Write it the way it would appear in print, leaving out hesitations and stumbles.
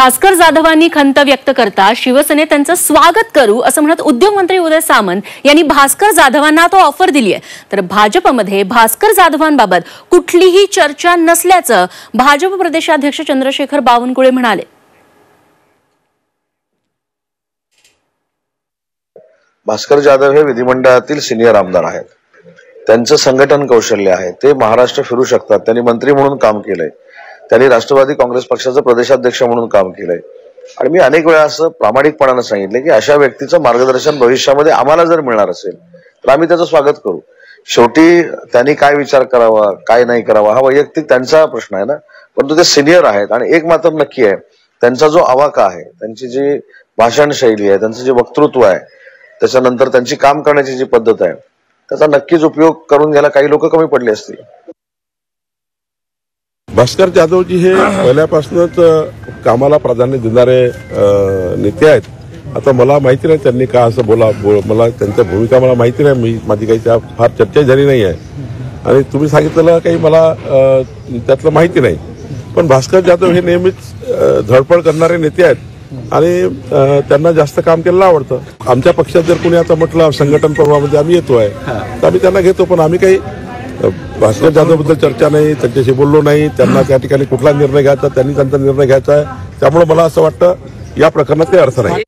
भास्कर जाधवांनी खंत व्यक्त करता शिवसेनेत त्यांचं स्वागत करू असं म्हणत उद्योग मंत्री उदय सामंत यांनी भास्कर जाधवांना तो ऑफर दिली आहे। तर भाजपमध्ये भास्कर जाधवांबाबत कुठलीही चर्चा नसल्याचं भाजप प्रदेशाध्यक्ष चंद्रशेखर बावनकुळे म्हणाले। भास्कर जाधव हे विधिमंडळातील सिनियर आमदार आहेत। त्यांचं संघटन कौशल्य आहे, ते महाराष्ट्र फिरू शकतात। त्यांनी मंत्री म्हणून काम केलंय, त्यांनी राष्ट्रवादी काँग्रेस पक्षाचे प्रदेशाध्यक्ष म्हणून काम केलंय आणि मी अनेक वेळा असं प्रामाणिकपणाने सांगितले की अशा व्यक्तीचं मार्गदर्शन भविष्यामध्ये आम्हाला जर मिळणार असेल तर आम्ही त्याचं स्वागत करू। शेवटी त्यांनी काय विचार करावा काय नाही करावा हा वैयक्तिक त्यांचा प्रश्न आहे ना, परंतु ते सिनियर आहेत आणि एक मात्र नक्की आहे, त्यांचा जो आवाका आहे, त्यांची जी भाषण शैली आहे, त्यांचं जे वक्तृत्व आहे, त्याच्यानंतर त्यांची काम करण्याची जी पद्धत आहे, त्याचा नक्कीच उपयोग करून घ्यायला काही लोक कमी पडले असतील। भास्कर जाधवजी हे पहिल्यापासूनच कामाला प्राधान्य देणारे नेते आहेत। आता मला माहिती नाही त्यांनी का असं मला त्यांच्या भूमिका मला माहिती नाही, माझी काही त्या फार चर्चा झाली नाही आहे आणि तुम्ही सांगितलेलं काही मला त्यातलं माहिती नाही। पण भास्कर जाधव हे नेहमीच धडपड करणारे नेते आहेत आणि त्यांना जास्त काम केलेलं आवडतं। आमच्या पक्षात जर कोणी आता म्हटलं संघटन पर्वामध्ये आम्ही येतोय तर आम्ही त्यांना घेतो, पण आम्ही काही भास्कर जाधवबद्दल चर्चा नाही, त्यांच्याशी बोललो नाही। त्यांना त्या ठिकाणी कुठला निर्णय घ्यायचा त्यांनी त्यांचा निर्णय घ्यायचा आहे, त्यामुळे मला असं वाटतं या प्रकरणात काही अर्थ नाही।